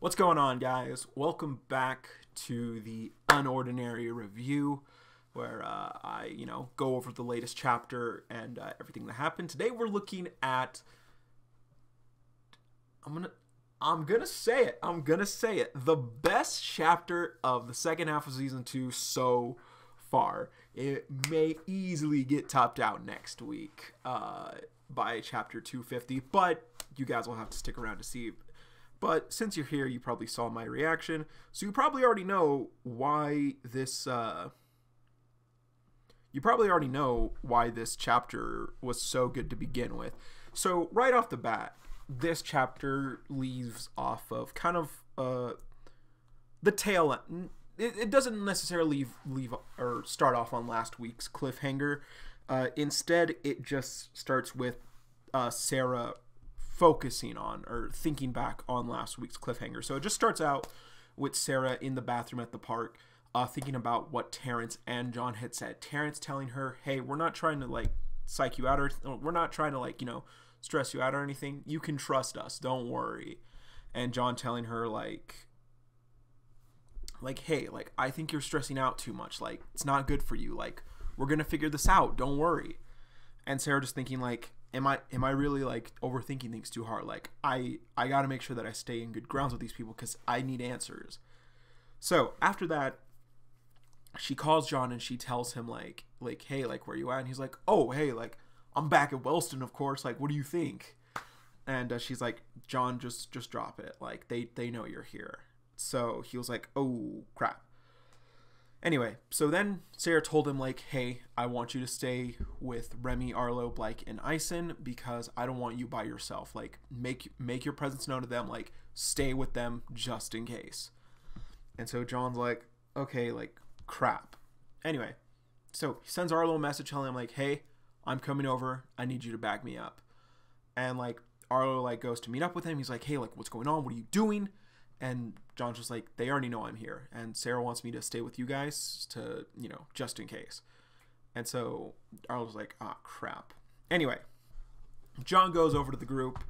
What's going on, guys? Welcome back to the UnOrdinary review, where I, go over the latest chapter and everything that happened. Today we're looking at, I'm gonna say it, the best chapter of the second half of season 2 so far. It may easily get topped out next week by chapter 250, but you guys will have to stick around to see. But since you're here, you probably saw my reaction, so you probably already know why this. You probably already know why this chapter was so good to begin with. So right off the bat, this chapter leaves off of kind of the tail end. It doesn't necessarily leave or start off on last week's cliffhanger. Instead, it just starts with Sarah focusing on or thinking back on last week's cliffhanger. So it just starts out with Sarah in the bathroom at the park, thinking about what Terrence and John had said. Terrence telling her, hey, we're not trying to psych you out, or we're not trying to stress you out or anything. You can trust us, don't worry. And John telling her hey, I think you're stressing out too much, it's not good for you, we're gonna figure this out, don't worry. And Sarah just thinking am I really overthinking things too hard? I gotta make sure that I stay in good grounds with these people because I need answers. So after that, she calls John and she tells him hey, where you at? And he's like, oh, hey, I'm back at Wellston, of course, what do you think? And she's like, John, just drop it, they know you're here. So he was like, oh crap. Anyway, so then Sarah told him hey, I want you to stay with Remy, Arlo, Blake, and Ison because I don't want you by yourself. Make your presence known to them. Stay with them just in case. And so John's like, okay, crap. Anyway, so he sends Arlo a message telling him hey, I'm coming over. I need you to back me up. And Arlo goes to meet up with him. He's like, hey, what's going on? What are you doing? And John's just like, they already know I'm here. And Sarah wants me to stay with you guys to, just in case. And so Arlo's like, ah, crap. Anyway, John goes over to the group.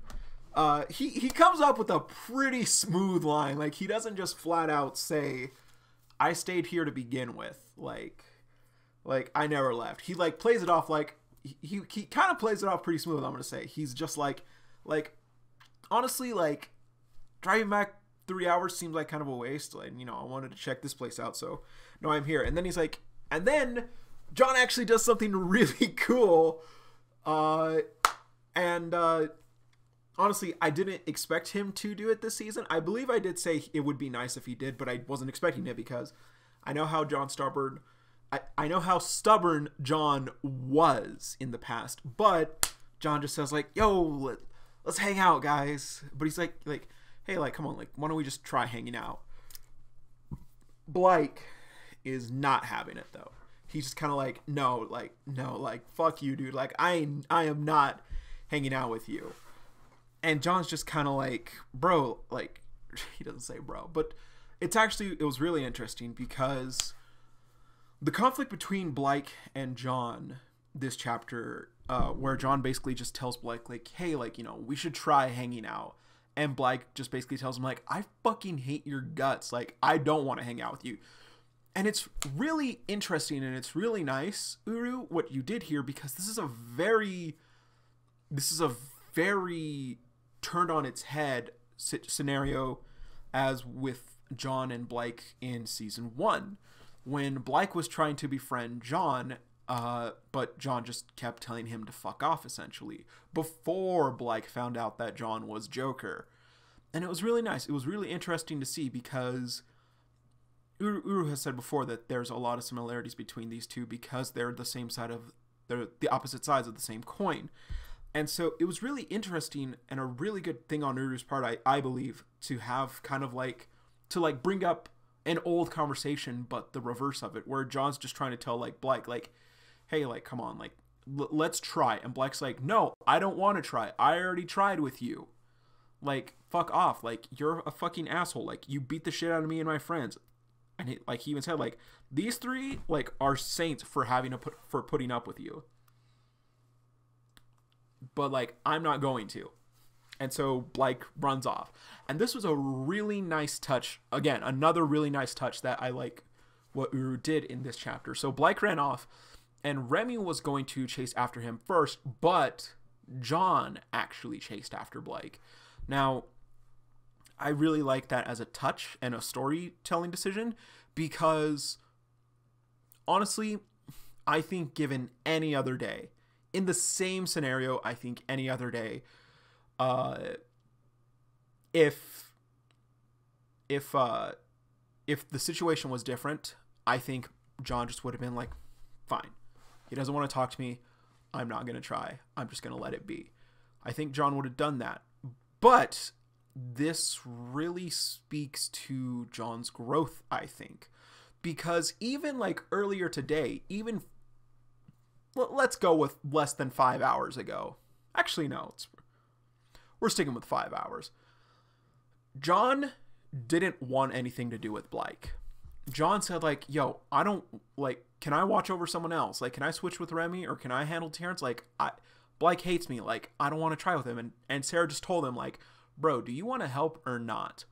He comes up with a pretty smooth line. He doesn't just flat out say, I stayed here to begin with. I never left. He plays it off he kind of plays it off pretty smooth, I'm going to say. He's just honestly, driving back 3 hours seems like kind of a waste. I wanted to check this place out, so no, I'm here. And then he's like, and then John actually does something really cool. Honestly, I didn't expect him to do it this season. I believe I did say it would be nice if he did, but I wasn't expecting it because I know how I know how stubborn John was in the past. But John just says yo, let's hang out, guys. But he's like, hey, come on, why don't we just try hanging out? Blake is not having it, though. He's just kind of no, fuck you, dude. I am not hanging out with you. And John's just kind of bro, he doesn't say bro, but it was really interesting because the conflict between Blake and John this chapter, where John basically just tells Blake, hey, we should try hanging out. And Blake just basically tells him, I fucking hate your guts. I don't want to hang out with you. And it's really interesting and it's really nice, Uru, what you did here, because this is a very turned on its head scenario as with John and Blake in season 1. When Blake was trying to befriend John, but John just kept telling him to fuck off, essentially, before Blake found out that John was Joker. And it was really nice. It was really interesting to see because Uru has said before that there's a lot of similarities between these two because they're they're the opposite sides of the same coin. And so it was really interesting and a really good thing on Uru's part, I believe, to have kind of to bring up an old conversation, but the reverse of it, where John's just trying to tell Blake, hey, come on, let's try. And Blake's like, no, I don't want to try. I already tried with you. Fuck off. You're a fucking asshole. You beat the shit out of me and my friends. And he even said, these three, are saints for for putting up with you. But, I'm not going to. And so Blake runs off. And this was a really nice touch. Again, another really nice touch that I like what Uru did in this chapter. So Blake ran off, and Remy was going to chase after him first, but John actually chased after Blake. Now, I really like that as a touch and a storytelling decision, because honestly, I think given any other day, in the same scenario, I think any other day, if the situation was different, I think John just would have been like, fine, he doesn't want to talk to me, I'm not going to try, I'm just going to let it be. I think John would have done that. But this really speaks to John's growth, I think, because even like earlier today, even let's go with less than 5 hours ago. Actually, no, we're sticking with 5 hours. John didn't want anything to do with Blake. John said like, yo, I don't like, can I watch over someone else? Like, can I switch with Remy, or can I handle Terrence? Like, Blake hates me. Like, I don't want to try with him. And Sarah just told him like, bro, do you want to help or not?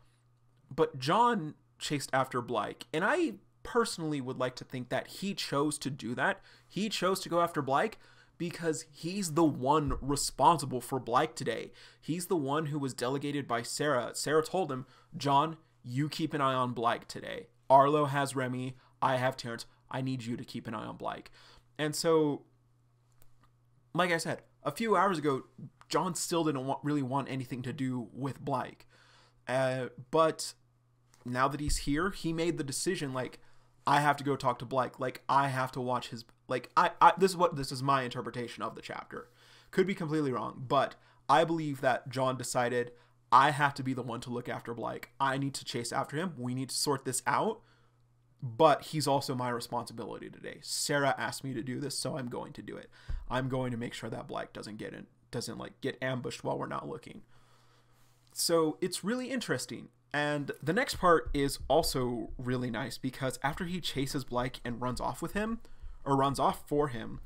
But John chased after Blake. And I personally would like to think that he chose to do that. He chose to go after Blake because he's the one responsible for Blake today. He's the one who was delegated by Sarah. Sarah told him, John, you keep an eye on Blake today. Arlo has Remy. I have Terrence. I need you to keep an eye on Blake. And so, like I said, a few hours ago, John still didn't really want anything to do with Blake. But now that he's here, he made the decision, like, I have to go talk to Blake. Like, I have to watch his, like, this is my interpretation of the chapter. Could be completely wrong, but I believe that John decided, I have to be the one to look after Blake. I need to chase after him. We need to sort this out. But he's also my responsibility today. Sarah asked me to do this, so I'm going to do it. I'm going to make sure that Blake doesn't get ambushed while we're not looking. So it's really interesting. And the next part is also really nice, because after he chases Blake and runs off with him, or runs off for him,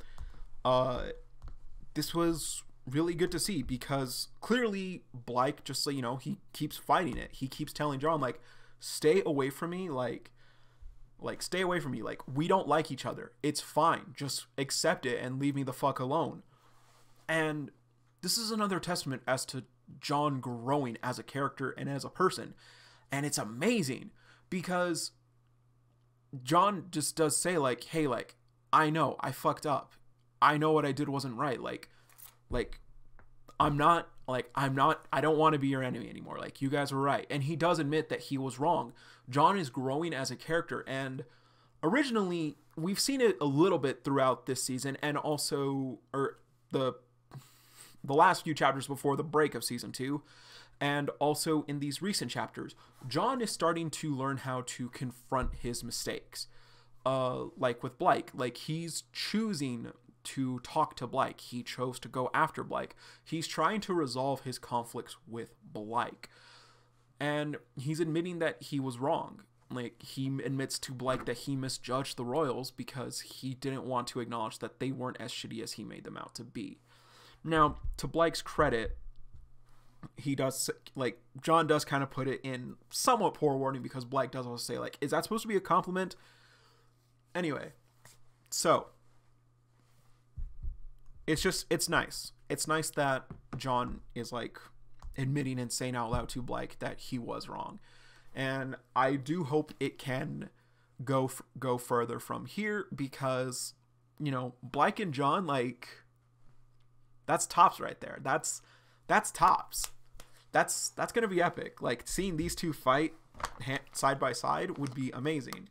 this was really good to see, because clearly Blake just, you know, he keeps fighting it. He keeps telling John, like, stay away from me, like stay away from me, like, we don't like each other, it's fine, just accept it and leave me the fuck alone. And this is another testament as to John growing as a character and as a person. And it's amazing, because John just does say, like, hey, like, I know I fucked up, I know what I did wasn't right, like I don't want to be your enemy anymore. Like, you guys were right. And he does admit that he was wrong. John is growing as a character. And originally, we've seen it a little bit throughout this season, and also, or the last few chapters before the break of season 2, and also in these recent chapters, John is starting to learn how to confront his mistakes. Like with Blake, like, he's choosing to talk to Blake. He chose to go after Blake. He's trying to resolve his conflicts with Blake. And he's admitting that he was wrong. Like, he admits to Blake that he misjudged the Royals because he didn't want to acknowledge that they weren't as shitty as he made them out to be. Now, to Blake's credit, he does, like, John does kind of put it in somewhat poor wording, because Blake does also say, like, is that supposed to be a compliment? Anyway, so it's nice. It's nice that John is, like, admitting and saying out loud to Blake that he was wrong. And I do hope it can go further from here, because, you know, Blake and John, like, that's tops right there. That's tops. That's going to be epic. Like, seeing these two fight side by side would be amazing.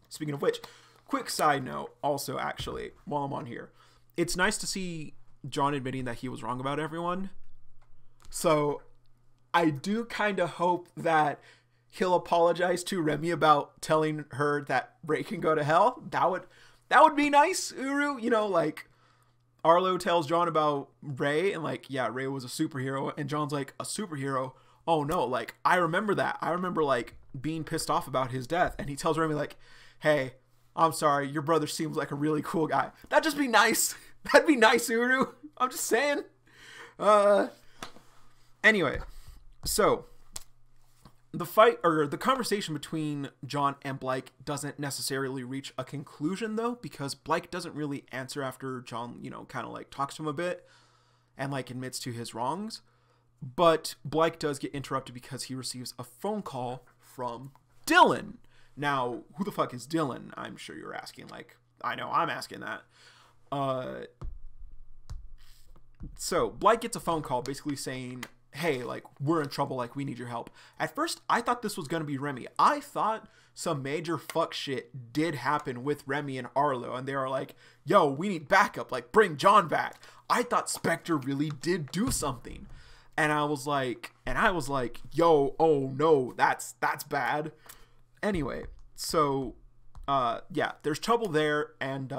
Speaking of which, quick side note also, actually, while I'm on here, it's nice to see John admitting that he was wrong about everyone. So I do kind of hope that he'll apologize to Remy about telling her that Ray can go to hell. That would be nice, Uru. You know, like, Arlo tells John about Ray, and, like, yeah, Ray was a superhero, and John's like, a superhero? Oh no, like, I remember that. I remember, like, being pissed off about his death. And he tells Remy, like, hey, I'm sorry, your brother seems like a really cool guy. That'd just be nice. That'd be nice, Uru. I'm just saying. Anyway, so the fight or the conversation between John and Blake doesn't necessarily reach a conclusion though, because Blake doesn't really answer after John, you know, kind of like talks to him a bit and like admits to his wrongs. But Blake does get interrupted because he receives a phone call from Dylan. Now, who the fuck is Dylan? I'm sure you're asking. Like, I know I'm asking that. So Blake gets a phone call basically saying, hey, like, we're in trouble, like, we need your help. At first, I thought this was going to be Remy. I thought some major fuck shit did happen with Remy and Arlo, and they were like, yo, we need backup, like, bring John back. I thought Spectre really did do something. And I was like, yo, oh no, that's bad. Anyway, so, yeah, there's trouble there, and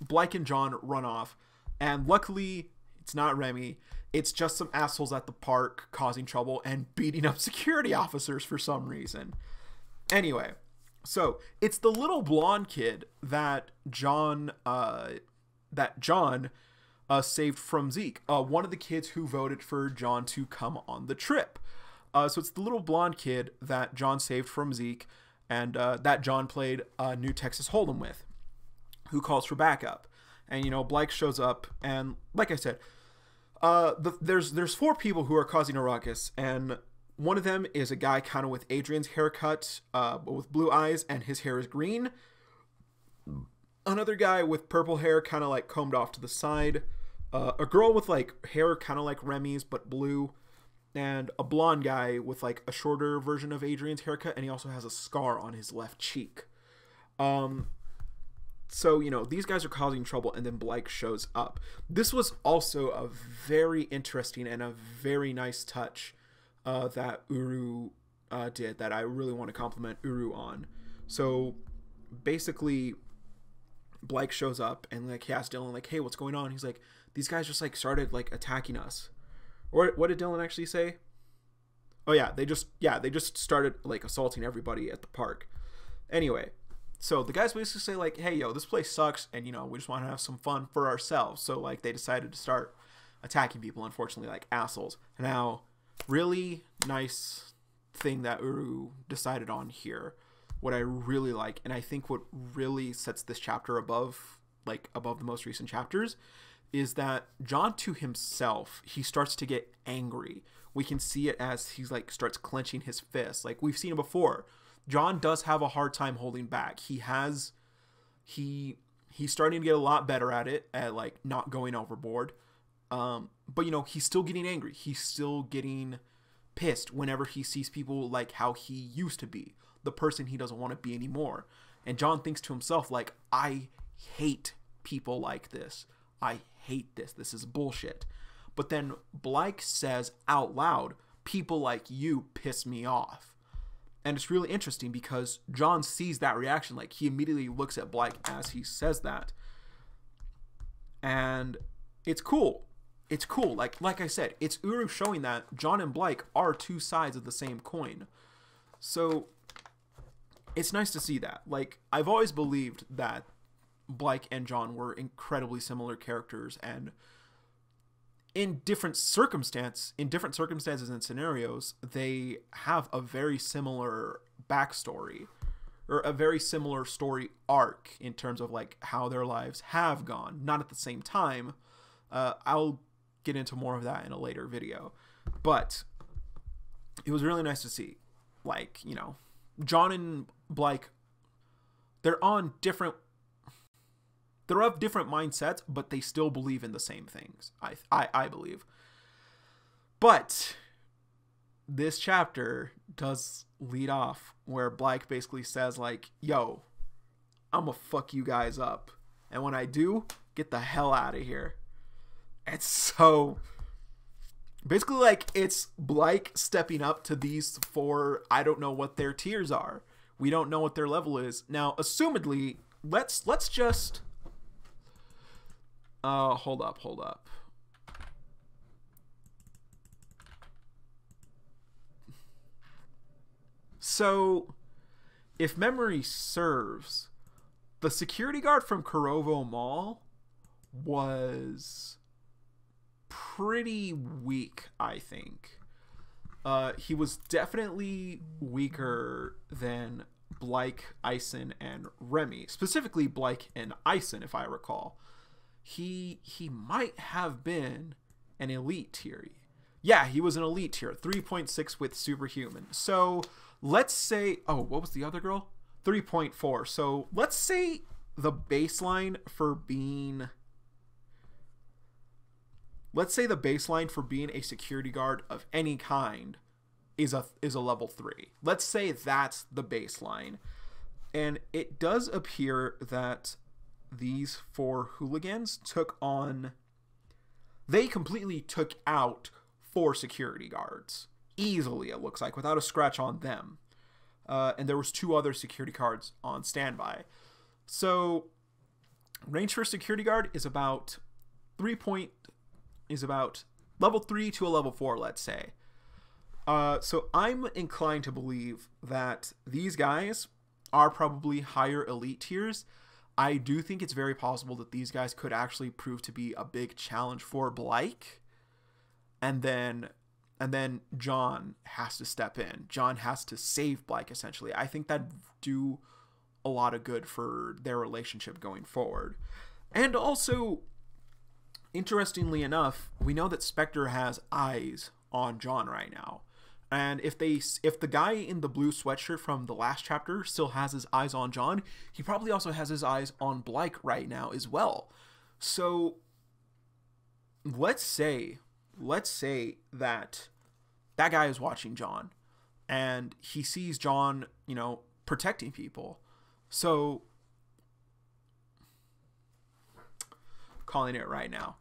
Blake and John run off, and luckily, it's not Remy. It's just some assholes at the park causing trouble and beating up security officers for some reason. Anyway, so it's the little blonde kid that John saved from Zeke. One of the kids who voted for John to come on the trip. So it's the little blonde kid that John saved from Zeke, and that John played New Texas Hold'em with, who calls for backup. And, you know, Blake shows up, and like I said, there's 4 people who are causing a ruckus, and one of them is a guy kind of with Adrian's haircut, but with blue eyes, and his hair is green. Another guy with purple hair, kind of like combed off to the side. A girl with like hair kind of like Remy's, but blue. And a blonde guy with like a shorter version of Adrian's haircut, and he also has a scar on his left cheek. So, you know, these guys are causing trouble, and then Blake shows up. This was also a very interesting and a very nice touch that Uru did that I really want to compliment Uru on. So, basically, Blake shows up, and, like, he asks Dylan, like, hey, what's going on? He's like, these guys just, like, started, like, attacking us. Or what did Dylan actually say? Oh, yeah, they just started, like, assaulting everybody at the park. Anyway. So the guys basically say, like, hey, yo, this place sucks, and, you know, we just want to have some fun for ourselves. So, like, they decided to start attacking people, unfortunately, like assholes. Now, really nice thing that Uru decided on here, what I really like, and I think what really sets this chapter above the most recent chapters, is that John to himself, he starts to get angry. We can see it as he's, like, starts clenching his fists. Like, we've seen it before. John does have a hard time holding back. He's starting to get a lot better at it, at like not going overboard. But you know, he's still getting angry. He's still getting pissed whenever he sees people like how he used to be, the person he doesn't want to be anymore. And John thinks to himself, like, I hate people like this. I hate this. This is bullshit. But then Blake says out loud, people like you piss me off. And it's really interesting because John sees that reaction. Like, he immediately looks at Blake as he says that. And it's cool. It's cool. Like I said, it's Uru showing that John and Blake are 2 sides of the same coin. So, it's nice to see that. Like, I've always believed that Blake and John were incredibly similar characters, and in different circumstances and scenarios, they have a very similar backstory, or a very similar story arc in terms of like how their lives have gone. Not at the same time. I'll get into more of that in a later video, but it was really nice to see, like, you know, John and Blake, they're of different mindsets, but they still believe in the same things. I believe. But this chapter does lead off where Blake basically says, like, yo, I'm gonna fuck you guys up. And when I do, get the hell out of here. It's so... basically, like, it's Blake stepping up to these 4, I don't know what their tiers are. We don't know what their level is. Now, assumedly, let's just... hold up. So, if memory serves, the security guard from Kurovo Mall was pretty weak, I think. He was definitely weaker than Blyke, Ison, and Remy. Specifically Blyke and Ison, if I recall. He might have been an elite tier. Yeah, he was an elite tier. 3.6 with superhuman. So let's say... Oh, what was the other girl? 3.4. So let's say the baseline for being... Let's say the baseline for being a security guard of any kind is a level 3. Let's say that's the baseline. And it does appear that these 4 hooligans took on... They completely took out 4 security guards. Easily, it looks like, without a scratch on them. And there was 2 other security guards on standby. So, range for security guard is about level 3 to a level 4, let's say. So I'm inclined to believe that these guys are probably higher elite tiers. I do think it's very possible that these guys could actually prove to be a big challenge for Blyke. And then John has to step in. John has to save Blyke, essentially. I think that'd do a lot of good for their relationship going forward. And also, interestingly enough, we know that Spectre has eyes on John right now. And if the guy in the blue sweatshirt from the last chapter still has his eyes on John, he probably also has his eyes on Blyke right now as well. So let's say that guy is watching John and he sees John, protecting people. So calling it right now.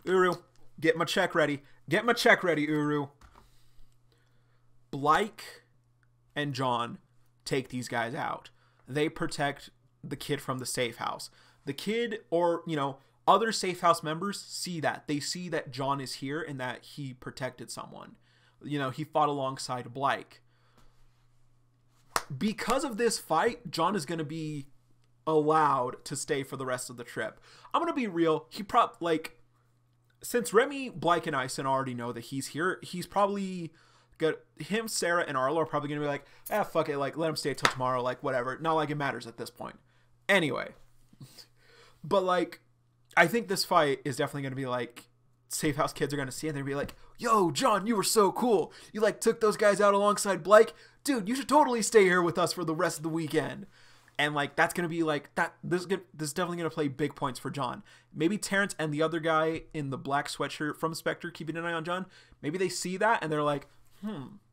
Uru, get my check ready. Uru. Blyke and John take these guys out. They protect the kid from the safe house. The kid or, other safe house members see that. They see that John is here and that he protected someone. He fought alongside Blyke. Because of this fight, John is going to be allowed to stay for the rest of the trip. I'm going to be real. Since Remy, Blyke, and Ison already know that he's here, he's probably good. Him, Sarah, and Arlo are probably going to be like, fuck it, let him stay till tomorrow, whatever. Not like it matters at this point. Anyway. But, I think this fight is definitely going to be, safe house kids are going to see it, and they're going to be like, yo, John, you were so cool. You, took those guys out alongside Blyke. Dude, you should totally stay here with us for the rest of the weekend. And, that's going to be, this is definitely going to play big points for John. Maybe Terrence and the other guy in the black sweatshirt from Spectre keeping an eye on John. Maybe they see that, and they're like,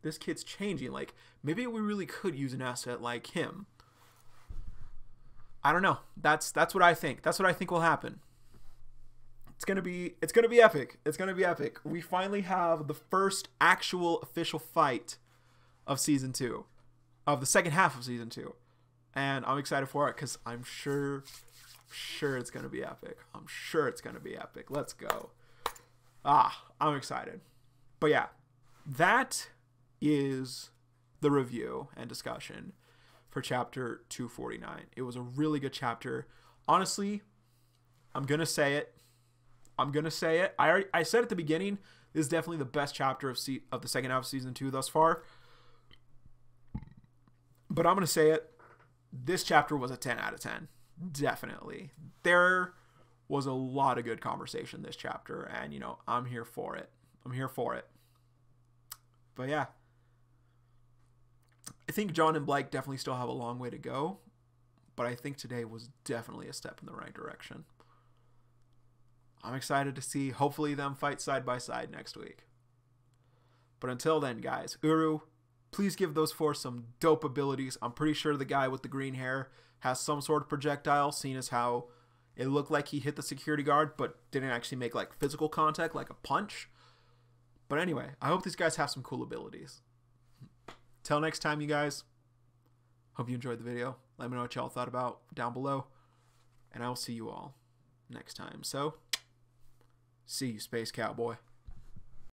this kid's changing. Maybe we really could use an asset like him. I don't know. That's what I think. That's what I think will happen. It's gonna be epic. It's gonna be epic. We finally have the first actual official fight of season 2, of the second half of season 2. And I'm excited for it because I'm sure it's going to be epic. Let's go. I'm excited. But yeah, that is the review and discussion for chapter 249. It was a really good chapter. Honestly, I'm going to say it. I said at the beginning, this is definitely the best chapter of the second half of season 2 thus far. But I'm going to say it. This chapter was a 10 out of 10. Definitely. There was a lot of good conversation this chapter, and, I'm here for it. But yeah. I think John and Blyke definitely still have a long way to go, but I think today was definitely a step in the right direction. I'm excited to see, hopefully, them fight side by side next week. But until then, guys, Uru, please give those 4 some dope abilities. I'm pretty sure the guy with the green hair has some sort of projectile, seeing as how it looked like he hit the security guard, but didn't actually make physical contact, like a punch. But anyway, I hope these guys have some cool abilities. Till next time, you guys. Hope you enjoyed the video. Let me know what y'all thought about down below. And I will see you all next time. So, see you, Space Cowboy.